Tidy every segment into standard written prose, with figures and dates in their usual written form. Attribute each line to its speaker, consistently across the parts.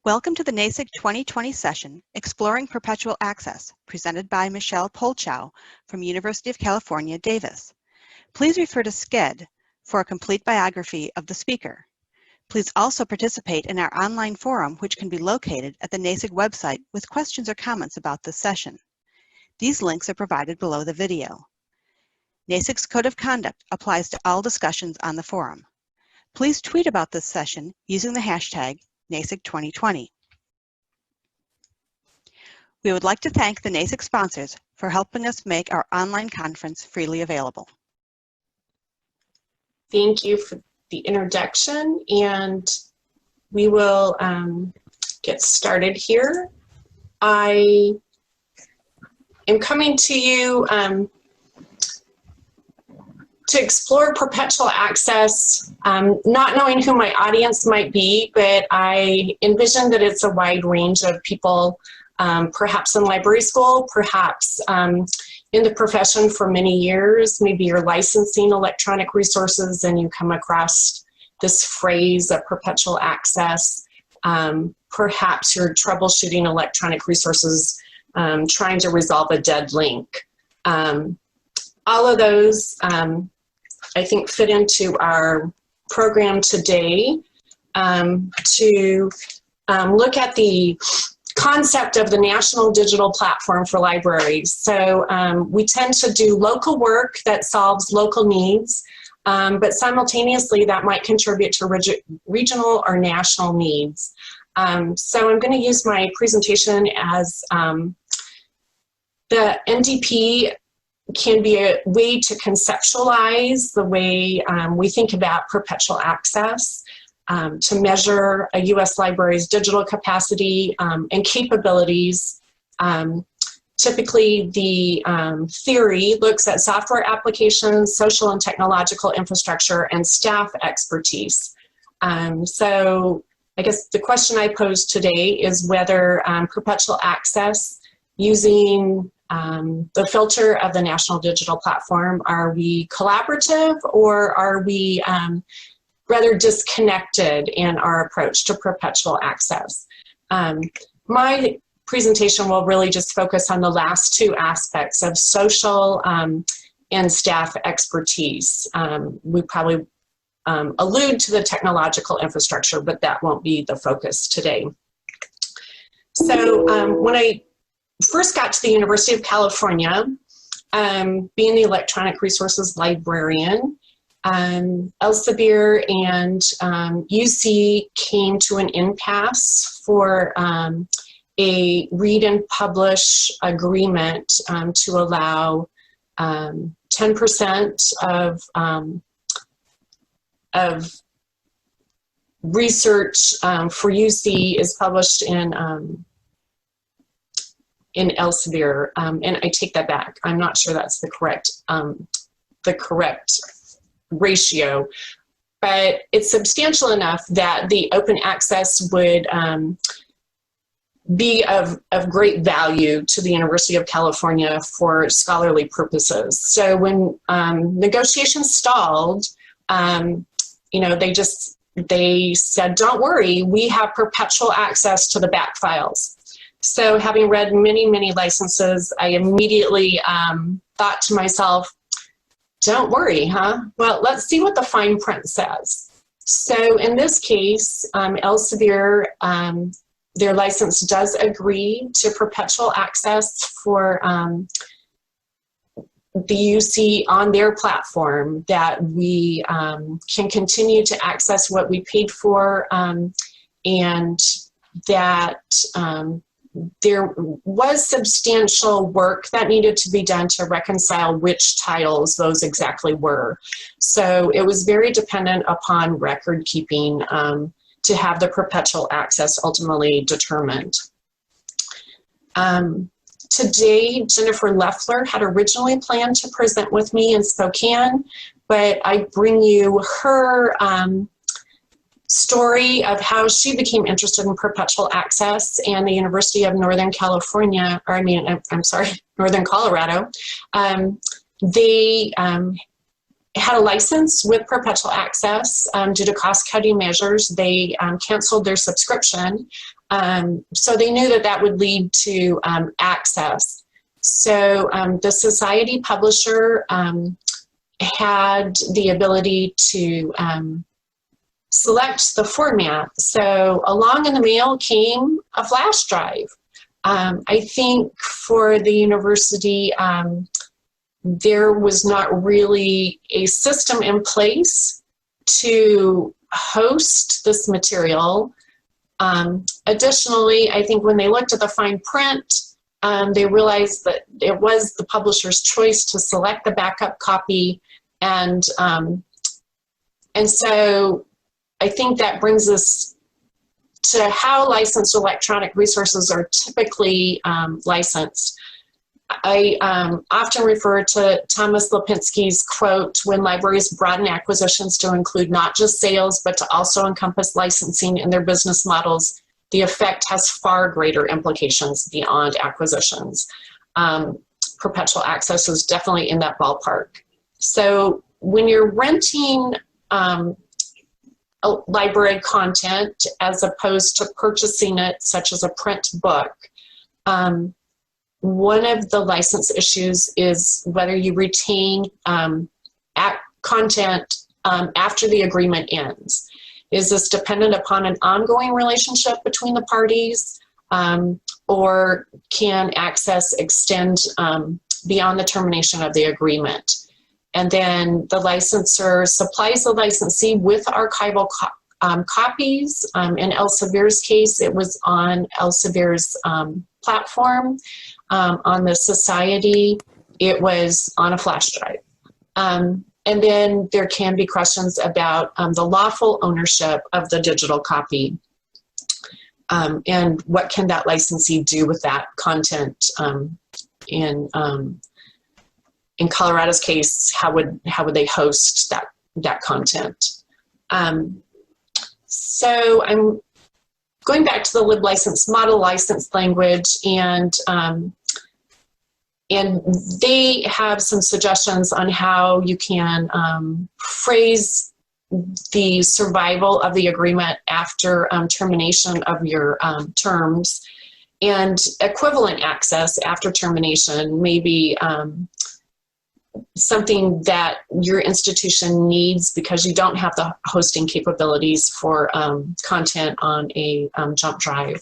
Speaker 1: Welcome to the NASIG 2020 session, Exploring Perpetual Access, presented by Michelle Polchow from University of California, Davis. Please refer to SCED for a complete biography of the speaker. Please also participate in our online forum, which can be located at the NASIG website with questions or comments about this session. These links are provided below the video. NASIG's Code of Conduct applies to all discussions on the forum. Please tweet about this session using the hashtag NASIG 2020. We would like to thank the NASIG sponsors for helping us make our online conference freely available.
Speaker 2: Thank you for the introduction, and we will get started here. I am coming to you to explore perpetual access, not knowing who my audience might be, but I envision that it's a wide range of people, perhaps in library school, perhaps in the profession for many years. Maybe you're licensing electronic resources and you come across this phrase of perpetual access. Perhaps you're troubleshooting electronic resources, trying to resolve a dead link. All of those I think fit into our program today to look at the concept of the National Digital Platform for Libraries. So we tend to do local work that solves local needs, but simultaneously that might contribute to regional or national needs. So I'm going to use my presentation as the NDP can be a way to conceptualize the way we think about perpetual access, to measure a U.S. library's digital capacity and capabilities. Typically, the theory looks at software applications, social and technological infrastructure, and staff expertise. So I guess the question I pose today is whether perpetual access using the filter of the National Digital Platform, are we collaborative or are we rather disconnected in our approach to perpetual access? My presentation will really just focus on the last two aspects of social and staff expertise. We probably allude to the technological infrastructure, but that won't be the focus today. So when I first got to the University of California, being the electronic resources librarian, Elsevier and UC came to an impasse for a read and publish agreement to allow 10% of research for UC is published in Elsevier, and I take that back. I'm not sure that's the correct ratio, but it's substantial enough that the open access would be of great value to the University of California for scholarly purposes. So when negotiations stalled, you know, they said, don't worry, we have perpetual access to the back files. So having read many, many licenses, I immediately thought to myself, don't worry, huh? Well, let's see what the fine print says. So in this case, Elsevier, their license does agree to perpetual access for the UC on their platform, that we can continue to access what we paid for, and that there was substantial work that needed to be done to reconcile which titles those exactly were. So it was very dependent upon record keeping to have the perpetual access ultimately determined. Today, Jennifer Leffler had originally planned to present with me in Spokane, but I bring you her story of how she became interested in perpetual access, and the University of Northern California, or I'm sorry, Northern Colorado, they had a license with perpetual access. Due to cost-cutting measures, they canceled their subscription, So they knew that that would lead to access. So the society publisher had the ability to select the format. So along in the mail came a flash drive. I think for the university, there was not really a system in place to host this material. Additionally, I think when they looked at the fine print, they realized that it was the publisher's choice to select the backup copy, and so I think that brings us to how licensed electronic resources are typically licensed. I often refer to Thomas Lipinski's quote, "When libraries broaden acquisitions to include not just sales, but to also encompass licensing in their business models, the effect has far greater implications beyond acquisitions." Perpetual access is definitely in that ballpark. So when you're renting library content as opposed to purchasing it, such as a print book, one of the license issues is whether you retain content after the agreement ends. Is this dependent upon an ongoing relationship between the parties, or can access extend beyond the termination of the agreement? And then the licensor supplies the licensee with archival copies. In Elsevier's case, it was on Elsevier's platform. On the society, it was on a flash drive. And then there can be questions about the lawful ownership of the digital copy, and what can that licensee do with that content. In Colorado's case, how would they host that content? So I'm going back to the LibLicense model license language, and they have some suggestions on how you can phrase the survival of the agreement after termination of your terms, and equivalent access after termination may be something that your institution needs because you don't have the hosting capabilities for content on a jump drive.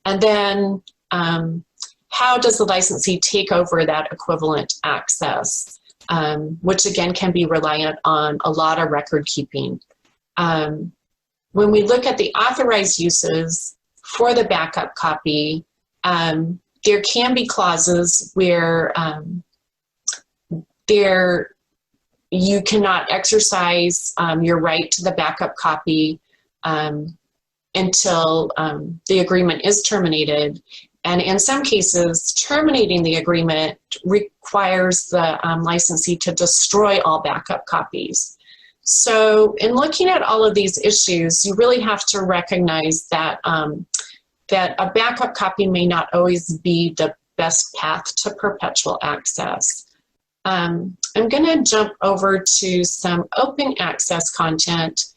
Speaker 2: And then how does the licensee take over that equivalent access, which again can be reliant on a lot of record keeping. When we look at the authorized uses for the backup copy, there can be clauses where you cannot exercise your right to the backup copy until the agreement is terminated. And in some cases, terminating the agreement requires the licensee to destroy all backup copies. So in looking at all of these issues, you really have to recognize that, that a backup copy may not always be the best path to perpetual access. I'm going to jump over to some open access content.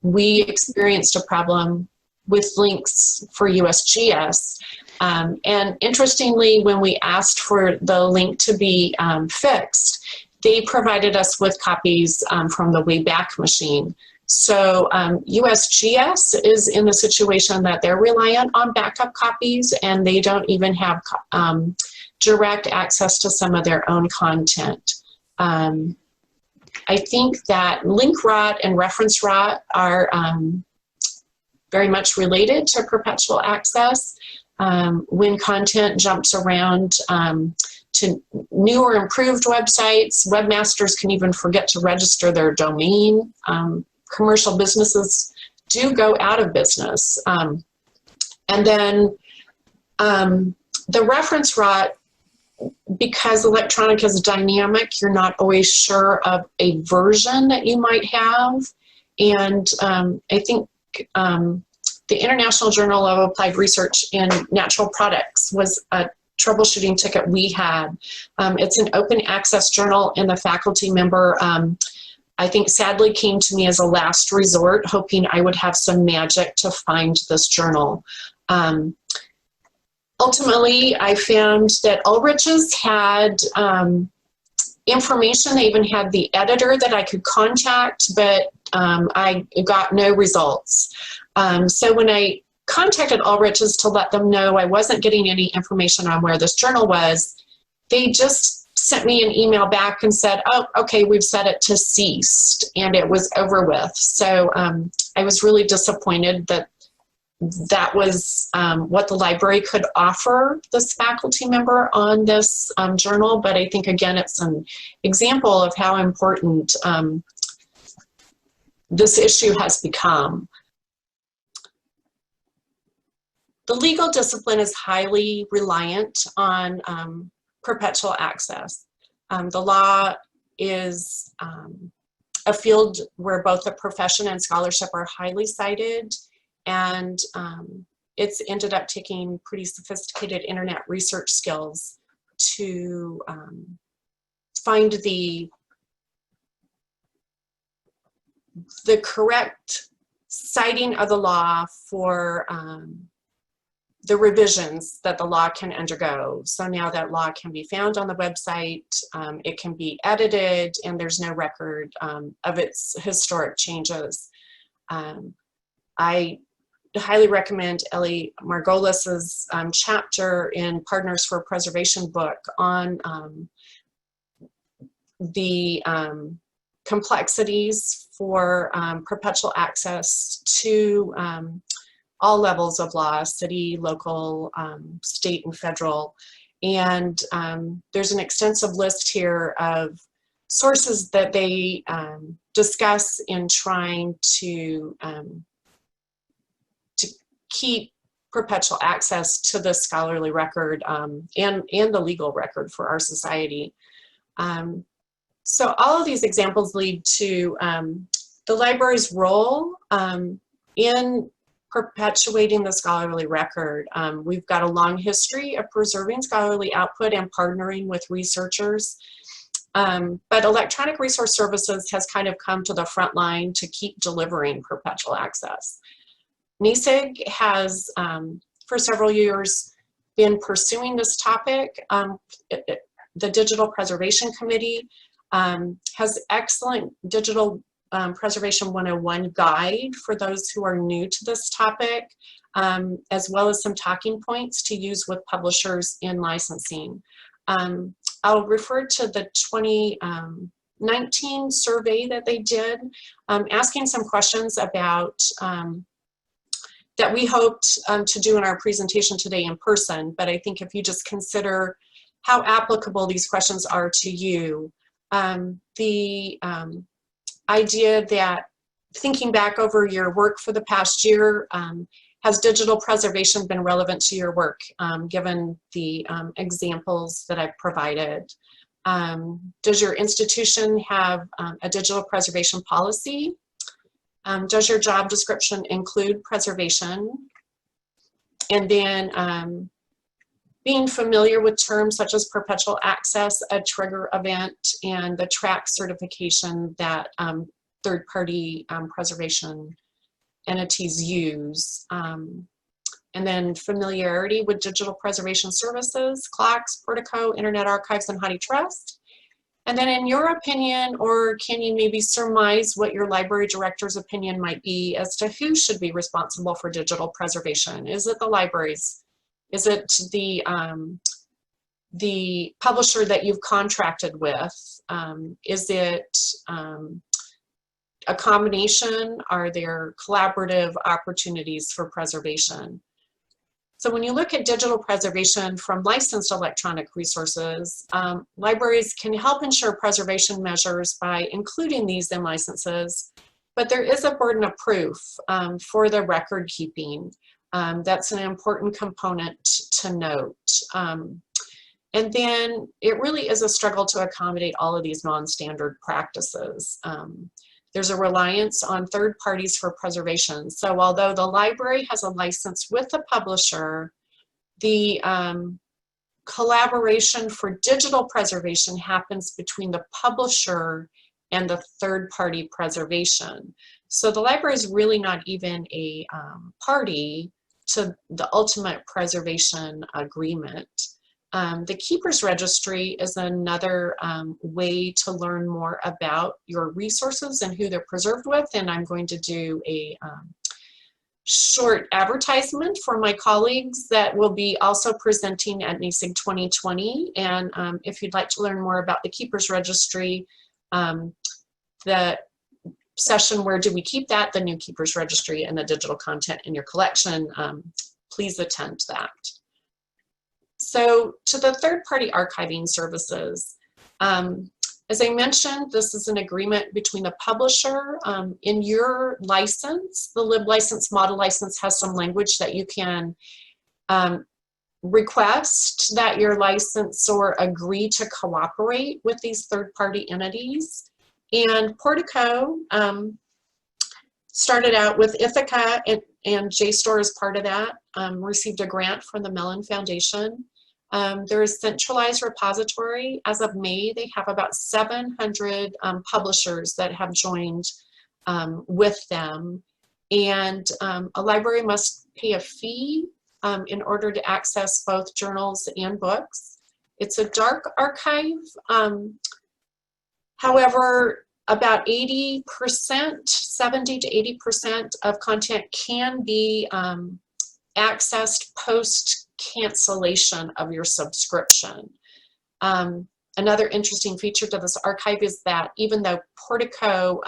Speaker 2: We experienced a problem with links for USGS. And interestingly, when we asked for the link to be fixed, they provided us with copies from the Wayback Machine. So USGS is in the situation that they're reliant on backup copies, and they don't even have direct access to some of their own content. I think that link rot and reference rot are very much related to perpetual access. When content jumps around to new or improved websites, webmasters can even forget to register their domain. Commercial businesses do go out of business. And then the reference rot, because electronic is dynamic, you're not always sure of a version that you might have. And I think the International Journal of Applied Research in Natural Products was a troubleshooting ticket we had. It's an open access journal, and the faculty member I think sadly came to me as a last resort, hoping I would have some magic to find this journal. Ultimately, I found that Ulrich's had information. They even had the editor that I could contact, but I got no results. So when I contacted Ulrich's to let them know I wasn't getting any information on where this journal was, they just sent me an email back and said, oh, okay, we've set it to ceased, and it was over with. So I was really disappointed that that was what the library could offer this faculty member on this journal. But I think, again, it's an example of how important this issue has become. The legal discipline is highly reliant on perpetual access. The law is a field where both the profession and scholarship are highly cited, and it's ended up taking pretty sophisticated internet research skills to find the correct citing of the law for the revisions that the law can undergo. So now that law can be found on the website, it can be edited, and there's no record of its historic changes. I highly recommend Ellie Margolis's chapter in Partners for Preservation book on the complexities for perpetual access to all levels of law, city, local, state, and federal. And there's an extensive list here of sources that they discuss in trying to keep perpetual access to the scholarly record and the legal record for our society. So all of these examples lead to the library's role in perpetuating the scholarly record. We've got a long history of preserving scholarly output and partnering with researchers. But Electronic Resource Services has kind of come to the front line to keep delivering perpetual access. NESIG has, for several years, been pursuing this topic. The Digital Preservation Committee has excellent Digital Preservation 101 guide for those who are new to this topic, as well as some talking points to use with publishers in licensing. I'll refer to the 2019 survey that they did, asking some questions about that we hoped to do in our presentation today in person, but I think if you just consider how applicable these questions are to you, the idea that thinking back over your work for the past year, has digital preservation been relevant to your work, given the examples that I've provided? Does your institution have a digital preservation policy? Does your job description include preservation? And then being familiar with terms such as perpetual access, a trigger event, and the track certification that third-party preservation entities use. And then familiarity with digital preservation services, clocks, Portico, Internet Archives, and HoneyTrust. And then in your opinion, or can you maybe surmise what your library director's opinion might be as to who should be responsible for digital preservation? Is it the libraries? Is it the publisher that you've contracted with? Is it a combination? Are there collaborative opportunities for preservation? So when you look at digital preservation from licensed electronic resources, libraries can help ensure preservation measures by including these in licenses, but there is a burden of proof for the record keeping. That's an important component to note. And then it really is a struggle to accommodate all of these non-standard practices. There's a reliance on third parties for preservation. So although the library has a license with the publisher, the collaboration for digital preservation happens between the publisher and the third-party preservation. So the library is really not even a party to the ultimate preservation agreement. The Keepers Registry is another way to learn more about your resources and who they're preserved with, and I'm going to do a short advertisement for my colleagues that will be also presenting at NASIG 2020. And if you'd like to learn more about the Keepers Registry, the session Where Do We Keep That? The New Keepers Registry and the digital content in your collection, please attend that. So to the third-party archiving services, as I mentioned, this is an agreement between the publisher. In your license, the lib license, model license has some language that you can request that your licensor agree to cooperate with these third-party entities. And Portico started out with Ithaca, and JSTOR is part of that, received a grant from the Mellon Foundation. There is centralized repository. As of May, they have about 700 publishers that have joined with them. And a library must pay a fee in order to access both journals and books. It's a dark archive. However, about 80%, 70 to 80% of content can be accessed post cancellation of your subscription. Another interesting feature to this archive is that even though Portico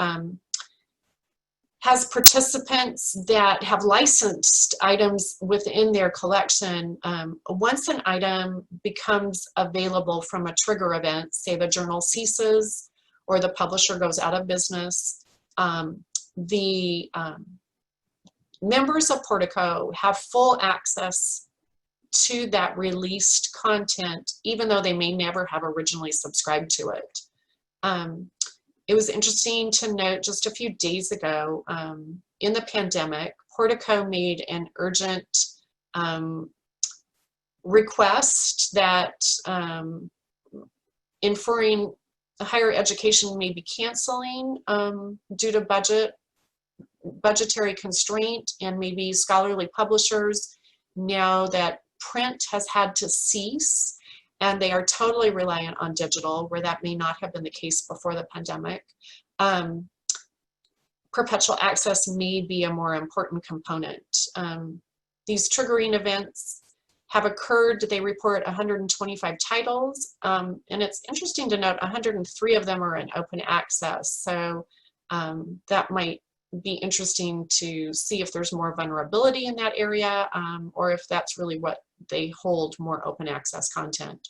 Speaker 2: has participants that have licensed items within their collection, once an item becomes available from a trigger event, say the journal ceases or the publisher goes out of business, the members of Portico have full access to that released content, even though they may never have originally subscribed to it. It was interesting to note just a few days ago, in the pandemic, Portico made an urgent request that inferring higher education may be canceling due to budgetary constraint, and maybe scholarly publishers know that print has had to cease and they are totally reliant on digital, where that may not have been the case before the pandemic. Perpetual access may be a more important component. These triggering events have occurred. They report 125 titles, and it's interesting to note 103 of them are in open access. So that might be interesting to see if there's more vulnerability in that area, or if that's really what they hold, more open access content.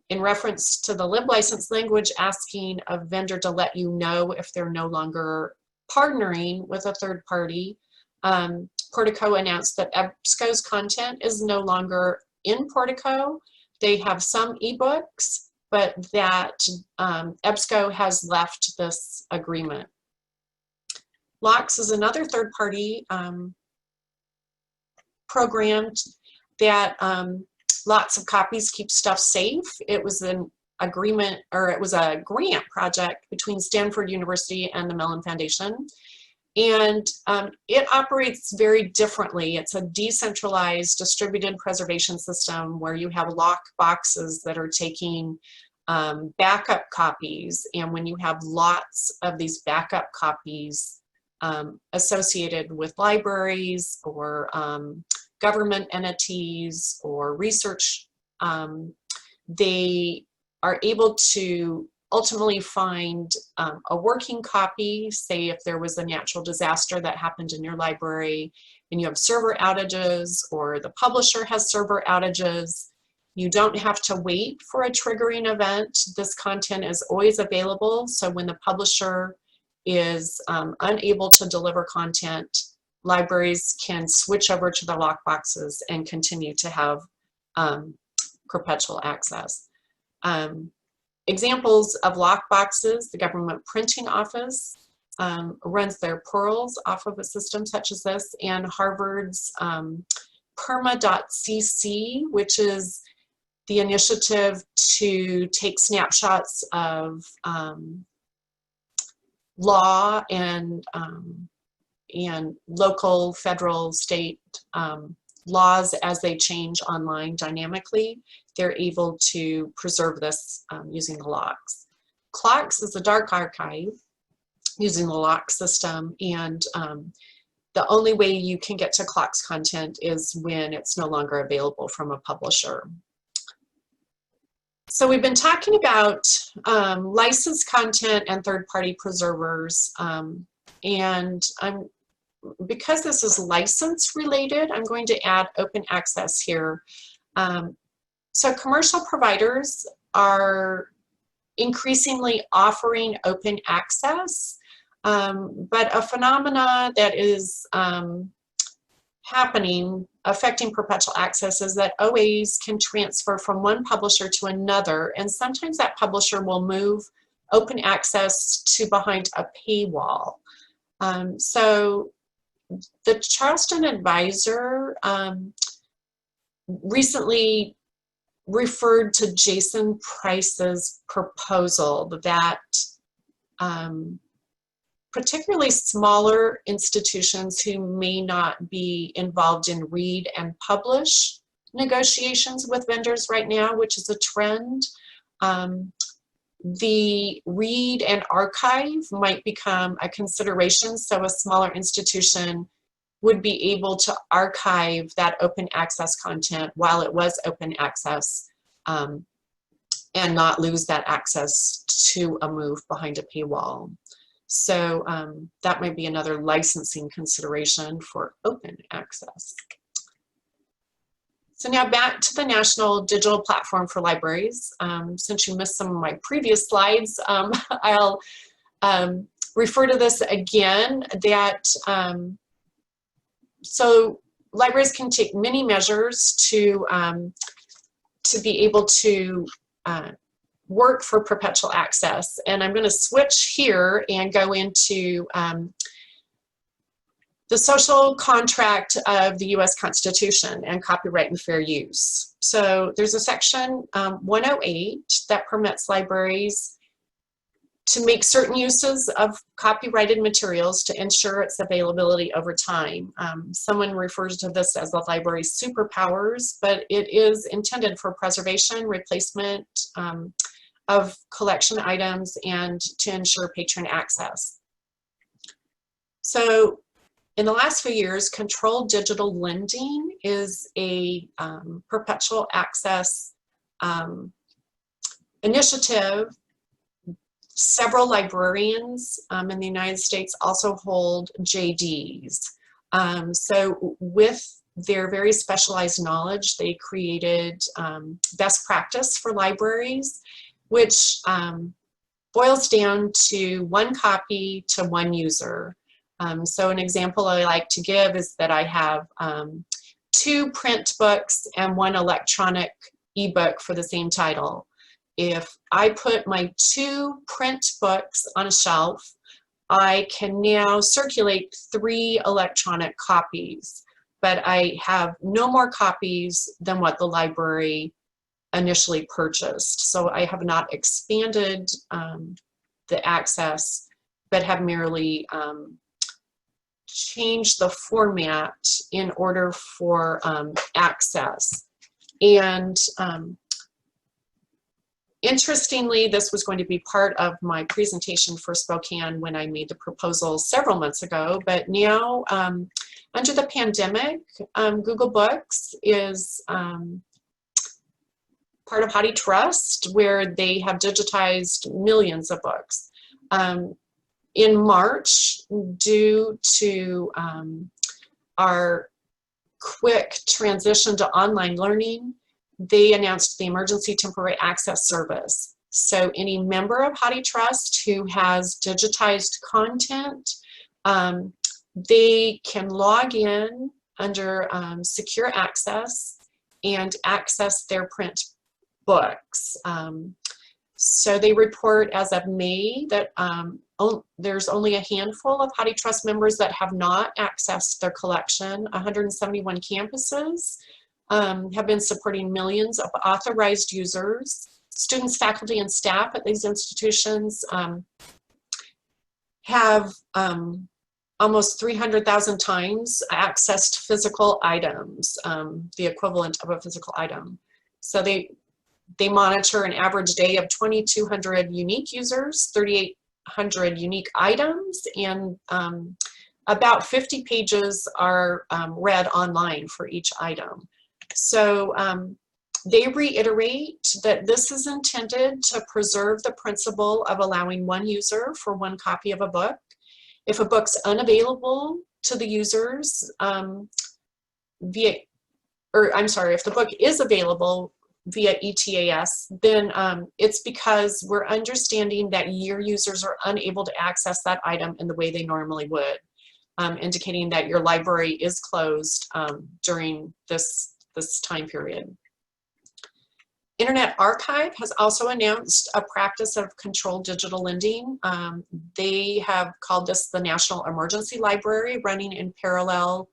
Speaker 2: In reference to the lib license language asking a vendor to let you know if they're no longer partnering with a third party, Portico announced that EBSCO's content is no longer in Portico. They have some ebooks, but that EBSCO has left this agreement. LOCKS is another third-party program that lots of copies keep stuff safe. It was an agreement, or it was a grant project between Stanford University and the Mellon Foundation. And it operates very differently. It's a decentralized distributed preservation system where you have lock boxes that are taking backup copies. And when you have lots of these backup copies associated with libraries or government entities or research, they are able to ultimately find a working copy. Say if there was a natural disaster that happened in your library and you have server outages, or the publisher has server outages, you don't have to wait for a triggering event. This content is always available. So when the publisher is unable to deliver content, libraries can switch over to the lockboxes and continue to have perpetual access. Examples of lockboxes: the Government Printing Office runs their pearls off of a system such as this, and Harvard's perma.cc, which is the initiative to take snapshots of law and local, federal, state laws as they change online dynamically. They're able to preserve this using the locks. Clocks is a dark archive using the lock system, and the only way you can get to Clocks content is when it's no longer available from a publisher. So we've been talking about licensed content and third-party preservers, and because this is license related, I'm going to add open access here. So commercial providers are increasingly offering open access, but a phenomena that is happening affecting perpetual access is that OAs can transfer from one publisher to another, and sometimes that publisher will move open access to behind a paywall. So the Charleston Advisor recently referred to Jason Price's proposal that particularly smaller institutions who may not be involved in read and publish negotiations with vendors right now, which is a trend. The read and archive might become a consideration, so a smaller institution would be able to archive that open access content while it was open access and not lose that access to a move behind a paywall. So that might be another licensing consideration for open access. So now back to the National Digital Platform for Libraries. Since you missed some of my previous slides, I'll refer to this again, that so libraries can take many measures to be able to work for perpetual access. And I'm going to switch here and go into the social contract of the U.S. Constitution and copyright and fair use. So there's a section 108 that permits libraries to make certain uses of copyrighted materials to ensure its availability over time. Someone refers to this as the library's superpowers, but it is intended for preservation, replacement of collection items, and to ensure patron access. So in the last few years, controlled digital lending is a perpetual access initiative. Several librarians in the United States also hold JDs. So with their very specialized knowledge, they created best practice for libraries, which boils down to one copy to one user. So an example I like to give is that I have 2 print books and 1 electronic ebook for the same title. If I put my 2 print books on a shelf, I can now circulate 3 electronic copies, but I have no more copies than what the library initially purchased. So I have not expanded the access, but have merely changed the format in order for access. And interestingly, this was going to be part of my presentation for Spokane when I made the proposal several months ago, but now under the pandemic, Google Books is part of HathiTrust, where they have digitized millions of books. In March, due to our quick transition to online learning, they announced the Emergency Temporary Access Service. So any member of HathiTrust who has digitized content, they can log in under secure access and access their print books. So they report as of May that there's only a handful of HathiTrust members that have not accessed their collection, 171 campuses. have been supporting millions of authorized users. Students, faculty, and staff at these institutions have almost 300,000 times accessed physical items, the equivalent of a physical item. So they monitor an average day of 2,200 unique users, 3,800 unique items, and about 50 pages are read online for each item. So they reiterate that this is intended to preserve the principle of allowing one user for one copy of a book. If a book's unavailable to the users if the book is available via ETAS, then it's because we're understanding that your users are unable to access that item in the way they normally would, indicating that your library is closed during this time period. Internet Archive has also announced a practice of controlled digital lending. They have called this the National Emergency Library, running in parallel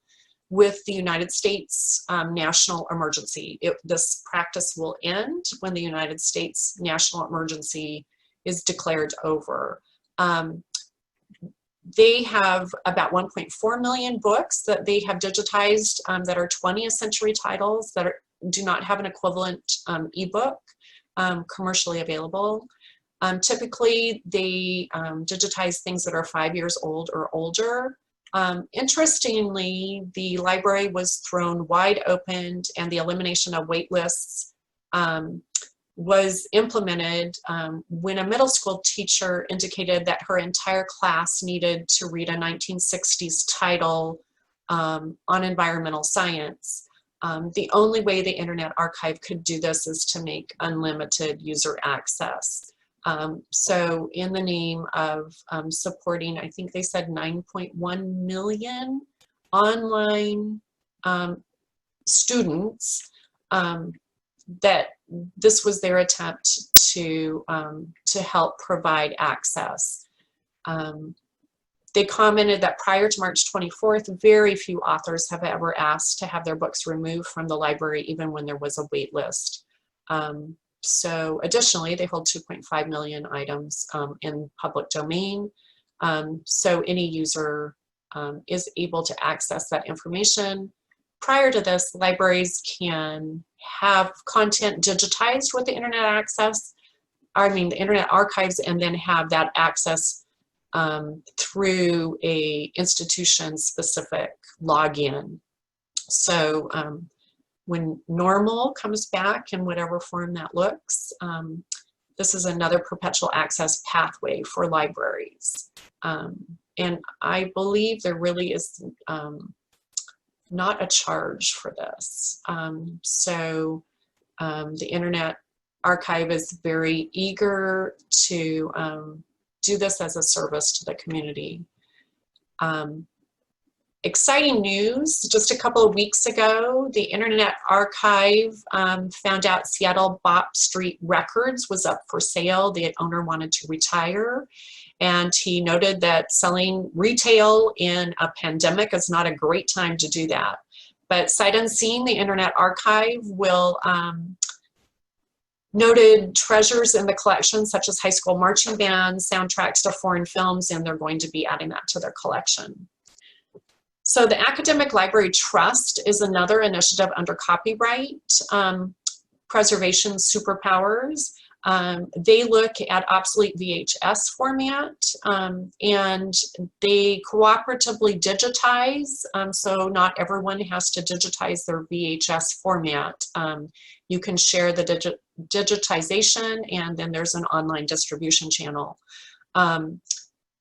Speaker 2: with the United States national emergency. This practice will end when the United States national emergency is declared over. They have about 1.4 million books that they have digitized that are 20th century titles that do not have an equivalent ebook commercially available. Typically, they digitize things that are 5 years old or older. Interestingly, the library was thrown wide open, and the elimination of wait lists was implemented when a middle school teacher indicated that her entire class needed to read a 1960s title on environmental science. The only way the Internet Archive could do this is to make unlimited user access. So in the name of supporting, I think they said 9.1 million online students, that this was their attempt to help provide access. They commented that prior to March 24th, very few authors have ever asked to have their books removed from the library, even when there was a wait list. So additionally, they hold 2.5 million items in public domain. So any user is able to access that information. Prior to this, libraries can have content digitized with the Internet Access, the Internet Archives, and then have that access through a institution-specific login. So when normal comes back in whatever form that looks, this is another perpetual access pathway for libraries. And I believe there really is not a charge for this. So the Internet Archive is very eager to do this as a service to the community. Exciting news, just a couple of weeks ago, the Internet Archive found out Seattle Bop Street Records was up for sale. The owner wanted to retire, and he noted that selling retail in a pandemic is not a great time to do that. But sight unseen, the Internet Archive will noted treasures in the collection, such as high school marching bands, soundtracks to foreign films, and they're going to be adding that to their collection. So the Academic Library Trust is another initiative under copyright preservation superpowers. They look at obsolete VHS format and they cooperatively digitize, so not everyone has to digitize their VHS format. You can share the digitization, and then there's an online distribution channel.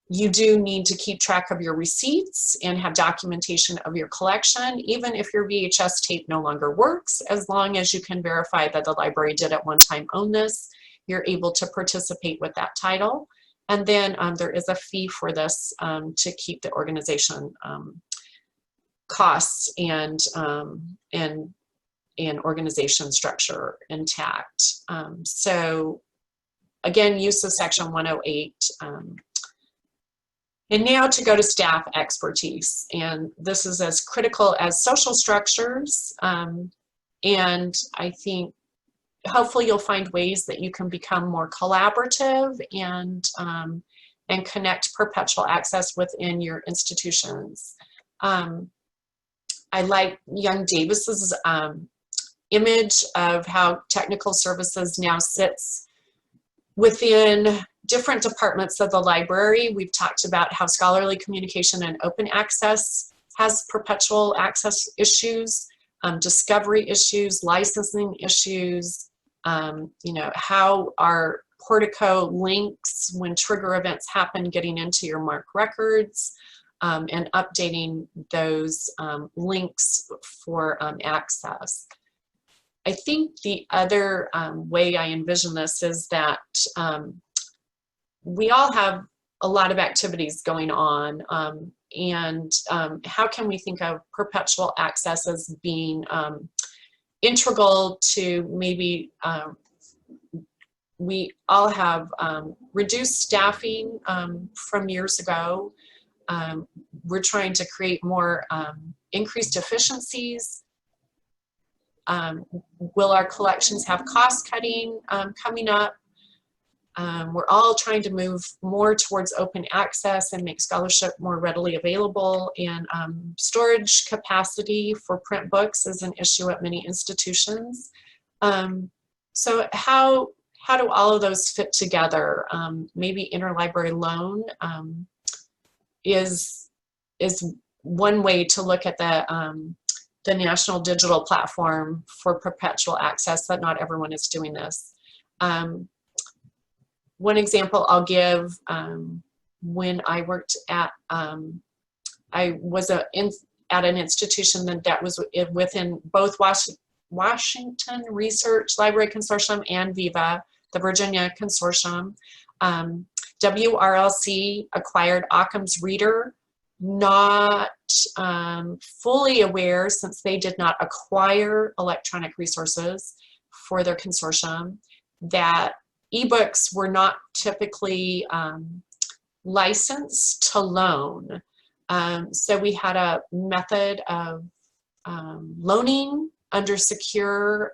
Speaker 2: You do need to keep track of your receipts and have documentation of your collection, even if your VHS tape no longer works. As long as you can verify that the library did at one time own this, you're able to participate with that title. And then there is a fee for this to keep the organization costs and organization structure intact. So again, use of Section 108. And now to go to staff expertise, and this is as critical as social structures. And I think hopefully you'll find ways that you can become more collaborative and connect perpetual access within your institutions. I like young Davis's image of how technical services now sits within different departments of the library. We've talked about how scholarly communication and open access has perpetual access issues, discovery issues, licensing issues, you know, how our Portico links when trigger events happen, getting into your MARC records, and updating those links for access. I think the other way I envision this is that we all have a lot of activities going on, and how can we think of perpetual access as being integral to maybe we all have reduced staffing from years ago. We're trying to create more increased efficiencies. Will our collections have cost cutting coming up? We're all trying to move more towards open access and make scholarship more readily available, and storage capacity for print books is an issue at many institutions. So how do all of those fit together? Maybe interlibrary loan is one way to look at the national digital platform for perpetual access, but not everyone is doing this. One example I'll give, when I worked at, I was at an institution that was within both Washington Research Library Consortium and VIVA, the Virginia Consortium. WRLC acquired Occam's Reader, not fully aware, since they did not acquire electronic resources for their consortium, that ebooks were not typically licensed to loan. So we had a method of loaning under secure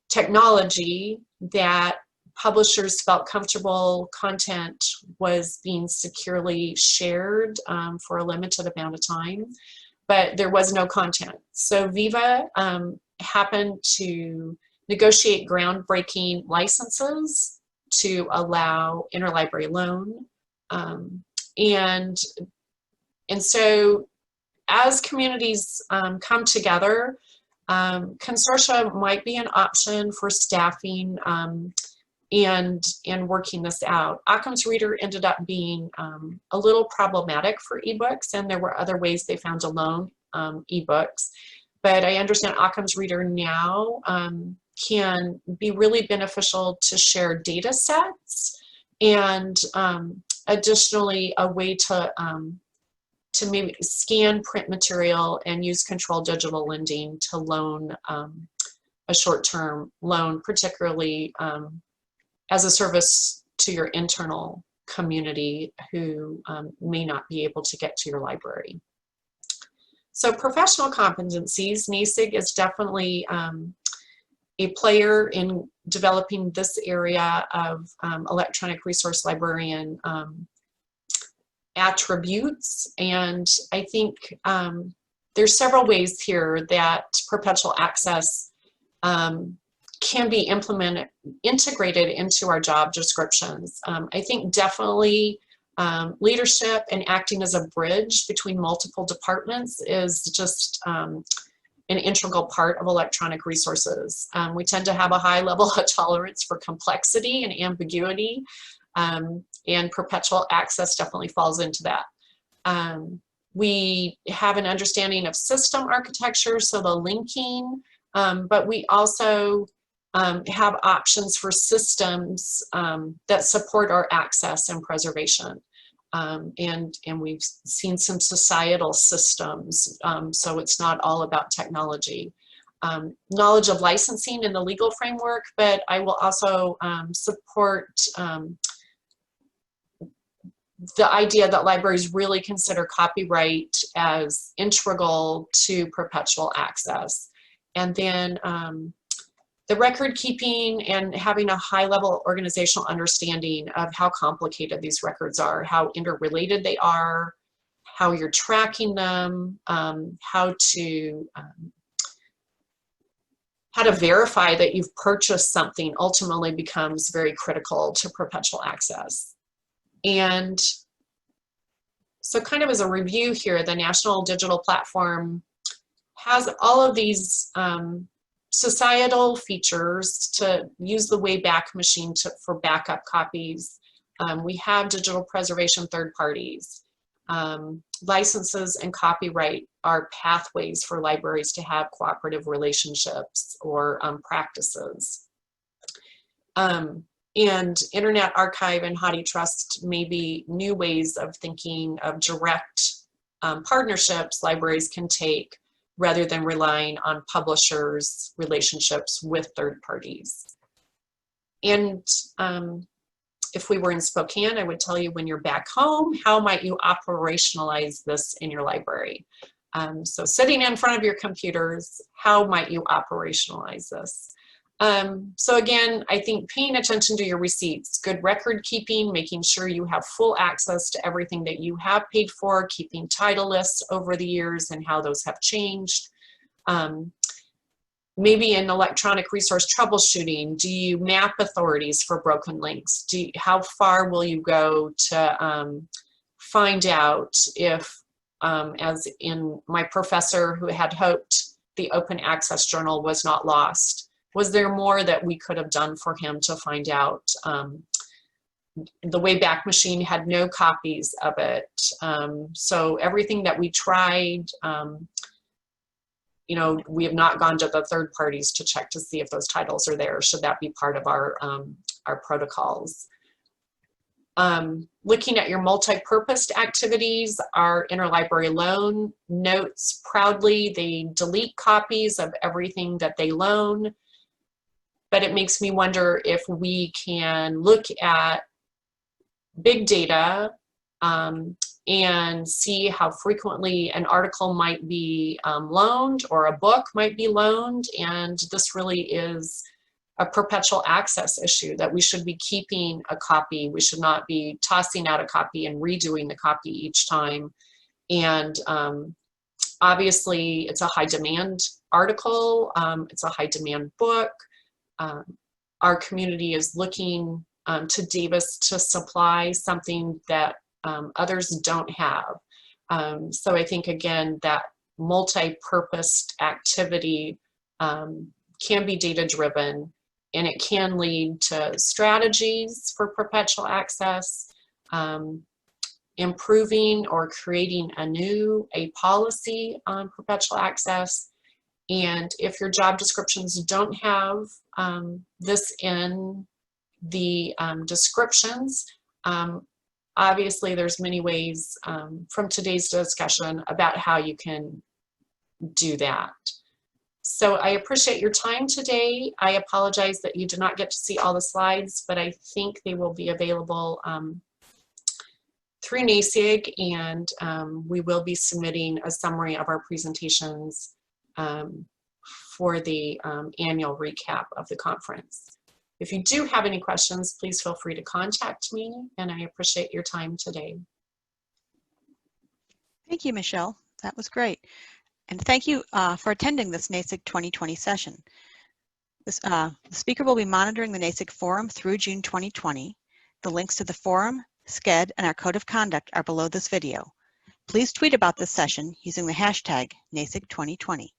Speaker 2: technology that publishers felt comfortable content was being securely shared for a limited amount of time, but there was no content. So Viva happened to negotiate groundbreaking licenses to allow interlibrary loan. And so as communities come together, consortia might be an option for staffing and working this out. Occam's Reader ended up being a little problematic for ebooks, and there were other ways they found to loan ebooks. But I understand Occam's Reader now can be really beneficial to share data sets, and additionally a way to maybe scan print material and use controlled digital lending to loan a short-term loan, particularly as a service to your internal community who may not be able to get to your library. So professional competencies, NASIG is definitely a player in developing this area of electronic resource librarian attributes. And I think there's several ways here that perpetual access can be integrated into our job descriptions. I think definitely leadership and acting as a bridge between multiple departments is just an integral part of electronic resources. We tend to have a high level of tolerance for complexity and ambiguity, and perpetual access definitely falls into that. We have an understanding of system architecture, so the linking, but we also have options for systems that support our access and preservation. And we've seen some societal systems, so it's not all about technology. Knowledge of licensing in the legal framework, but I will also support the idea that libraries really consider copyright as integral to perpetual access. And then the record keeping and having a high level organizational understanding of how complicated these records are, how interrelated they are, how you're tracking them, how to verify that you've purchased something ultimately becomes very critical to perpetual access. And so kind of as a review here, the National Digital Platform has all of these societal features to use the Wayback Machine for backup copies. We have digital preservation third parties. Licenses and copyright are pathways for libraries to have cooperative relationships or practices. And Internet Archive and HathiTrust may be new ways of thinking of direct partnerships libraries can take rather than relying on publishers' relationships with third parties. And if we were in Spokane, I would tell you when you're back home, how might you operationalize this in your library? So sitting in front of your computers, how might you operationalize this? So again, I think paying attention to your receipts, good record keeping, making sure you have full access to everything that you have paid for, keeping title lists over the years and how those have changed. Maybe in electronic resource troubleshooting, do you map authorities for broken links? How far will you go to find out if, as in my professor who had hoped the Open Access Journal was not lost, was there more that we could have done for him to find out? The Wayback Machine had no copies of it. So everything that we tried, you know, we have not gone to the third parties to check to see if those titles are there. Should that be part of our protocols? Looking at your multi-purposed activities, our interlibrary loan notes proudly they delete copies of everything that they loan. But it makes me wonder if we can look at big data and see how frequently an article might be loaned or a book might be loaned. And this really is a perpetual access issue that we should be keeping a copy. We should not be tossing out a copy and redoing the copy each time. And obviously it's a high demand article. It's a high demand book. Our community is looking to Davis to supply something that others don't have. So I think, again, that multi-purposed activity can be data-driven, and it can lead to strategies for perpetual access, improving or creating a policy on perpetual access. And if your job descriptions don't have this in the descriptions, obviously there's many ways from today's discussion about how you can do that. So I appreciate your time today. I apologize that you did not get to see all the slides, but I think they will be available through NASIG, and we will be submitting a summary of our presentations for the annual recap of the conference. If you do have any questions, please feel free to contact me, and I appreciate your time today.
Speaker 1: Thank you, Michelle. That was great. And thank you for attending this NASIG 2020 session. The speaker will be monitoring the NASIG forum through June 2020. The links to the forum, SCED, and our code of conduct are below this video. Please tweet about this session using the hashtag NASIG 2020.